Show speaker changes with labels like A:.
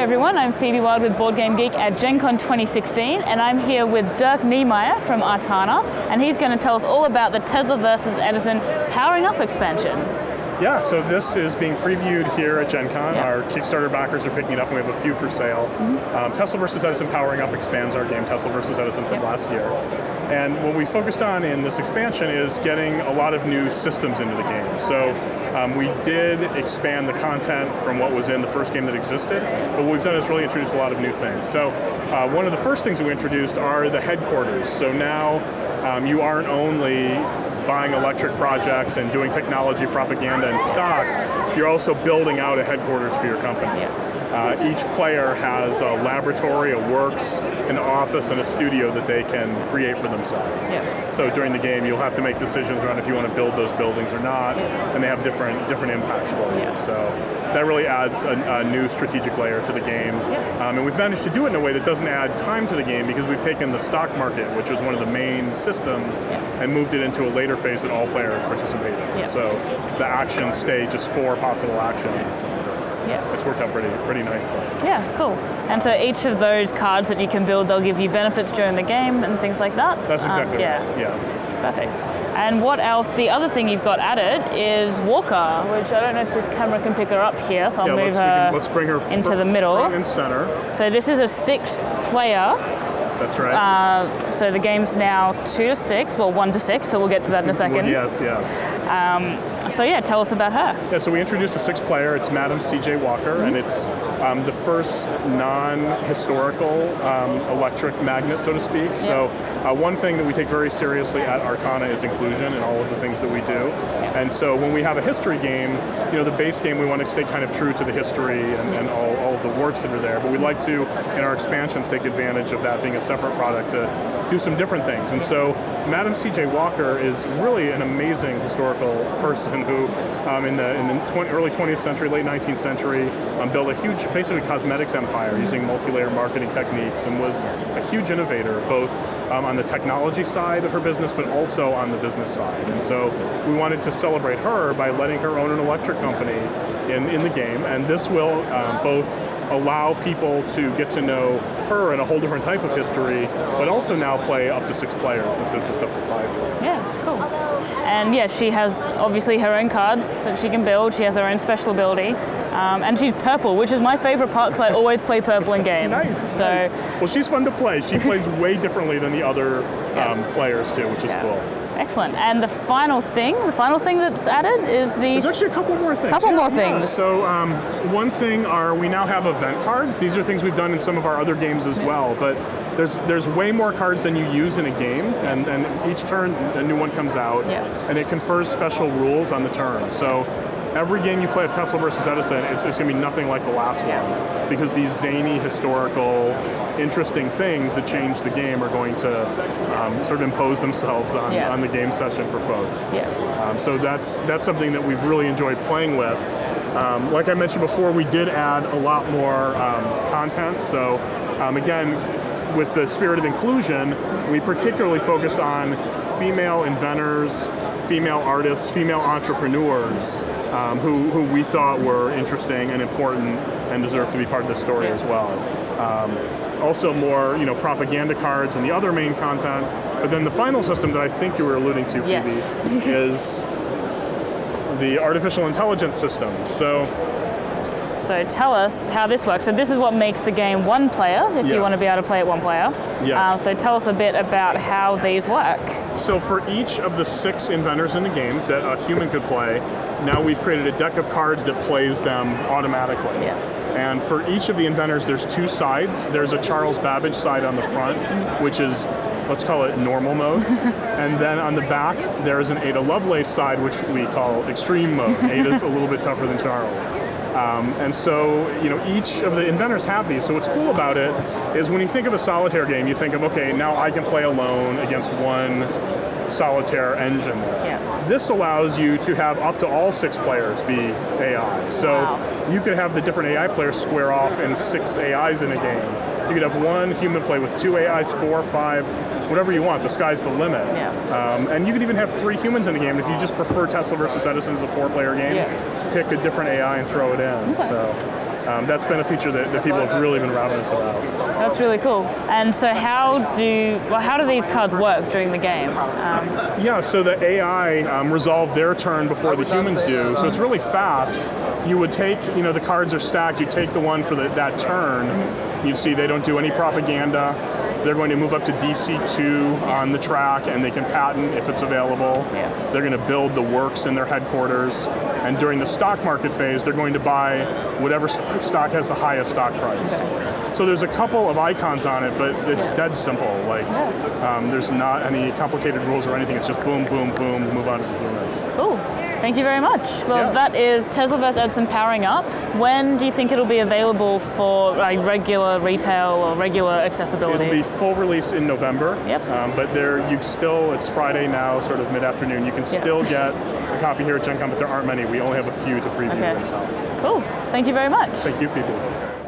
A: everyone, I'm Phoebe Wild with BoardGameGeek at Gen Con 2016, and I'm here with Dirk Niemeyer from Artana, and he's going to tell us all about the Tesla versus Edison Powering Up expansion.
B: Yeah, so this is being previewed here at Gen Con. Our Kickstarter backers are picking it up, and we have a few for sale. Tesla vs. Edison Powering Up expands our game, Tesla vs. Edison, from last year. And what we focused on in this expansion is getting a lot of new systems into the game. So we did expand the content from what was in the first game that existed, but what we've done is really introduce a lot of new things. So one of the first things that we introduced are the headquarters. So now you aren't only buying electric projects and doing technology propaganda and stocks, you're also building out a headquarters for your company. Each player has a laboratory, a works, an office, and a studio that they can create for themselves. So during the game, you'll have to make decisions around if you want to build those buildings or not, and they have different impacts for you. So that really adds a new strategic layer to the game. And we've managed to do it in a way that doesn't add time to the game because we've taken the stock market, which was one of the main systems, and moved it into a later phase that all players participate in. So the actions stay just 4 possible actions. It's worked out pretty nicely. Yeah,
A: cool. And so each of those cards that you can build, they'll give you benefits during the game and things like that?
B: That's exactly right.
A: Perfect. And what else? The other thing you've got added is Walker, which I don't know if the camera can pick her up here, so I'll move her
B: let's bring her
A: into the middle.
B: Front and center.
A: So this is a 6th player.
B: That's right.
A: So the game's now 2 to 6, well 1 to 6, but we'll get to that in a second.
B: Yes.
A: So yeah, tell us about her.
B: Yeah, so we introduced a 6th player. It's Madam C.J. Walker, and it's the first non-historical electric magnet, so to speak. So one thing that we take very seriously at Artana is inclusion in all of the things that we do. And so when we have a history game, the base game, we want to stay kind of true to the history and all of the warts that are there. But we'd like to, in our expansions, take advantage of that being a separate product to do some different things. And so Madam C.J. Walker is really an amazing historical person who, in the early 20th century, late 19th century, built a huge, basically cosmetics empire using multi-layer marketing techniques, and was a huge innovator, both on the technology side of her business, but also on the business side. And so we wanted to celebrate her by letting her own an electric company in the game, and this will both allow people to get to know her and a whole different type of history, but also now play up to 6 players instead of just up to 5 players.
A: Yeah, cool. And she has obviously her own cards that she can build. She has her own special ability. And she's purple, which is my favorite part because I always play purple in games.
B: Nice. Well, she's fun to play. She plays way differently than the other players too, which is cool.
A: Excellent. And the final thing that's added is these...
B: There's actually a couple more things. So one thing we now have event cards. These are things we've done in some of our other games as well, but there's way more cards than you use in a game, and each turn a new one comes out, and it confers special rules on the turn. So every game you play of Tesla versus Edison, it's going to be nothing like the last one, because these zany, historical, interesting things that change the game are going to sort of impose themselves on the game session for folks. So that's something that we've really enjoyed playing with. Like I mentioned before, we did add a lot more content. So again, with the spirit of inclusion, we particularly focused on female inventors, female artists, female entrepreneurs, who we thought were interesting and important and deserve to be part of the story as well. Also more, propaganda cards and the other main content. But then the final system that I think you were alluding to, Phoebe, is the artificial intelligence system. So
A: tell us how this works. So this is what makes the game 1 player, if you want to be able to play it 1 player. So tell us a bit about how these work.
B: So for each of the 6 inventors in the game that a human could play, now we've created a deck of cards that plays them automatically. And for each of the inventors, there's 2 sides. There's a Charles Babbage side on the front, which is, let's call it normal mode. And then on the back, there is an Ada Lovelace side, which we call extreme mode. Ada's a little bit tougher than Charles. And so, each of the inventors have these. So what's cool about it is when you think of a solitaire game, you think of, okay, now I can play alone against one solitaire engine. This allows you to have up to all 6 players be AI. So you could have the different AI players square off in 6 AIs in a game. You could have 1 human play with 2 AIs, 4, 5, whatever you want. The sky's the limit. And you could even have 3 humans in the game if you just prefer Tesla versus Edison as a 4-player game. Pick a different AI and throw it in. So That's been a feature that people have really been ravenous about.
A: That's really cool. And so how do these cards work during the game?
B: Yeah, so the AI resolve their turn before the humans do, so it's really fast. You would take, the cards are stacked, you take the one for that turn, you see they don't do any propaganda. They're going to move up to DC2 on the track, and they can patent if it's available.
A: Yeah.
B: They're going to build the works in their headquarters, and during the stock market phase, they're going to buy whatever stock has the highest stock price.
A: Okay.
B: So there's a couple of icons on it, but it's dead simple. There's not any complicated rules or anything. It's just boom, boom, boom, move on to the humans.
A: Cool. Thank you very much. Well, that is Tesla vs. Edison powering up. When do you think it'll be available for regular retail or regular accessibility?
B: It'll be full release in November.
A: Yep.
B: But it's Friday now, sort of mid-afternoon. You can still get a copy here at Gen Con, but there aren't many. We only have a few to preview and sell.
A: Cool. Thank you very much.
B: Thank you, Phoebe.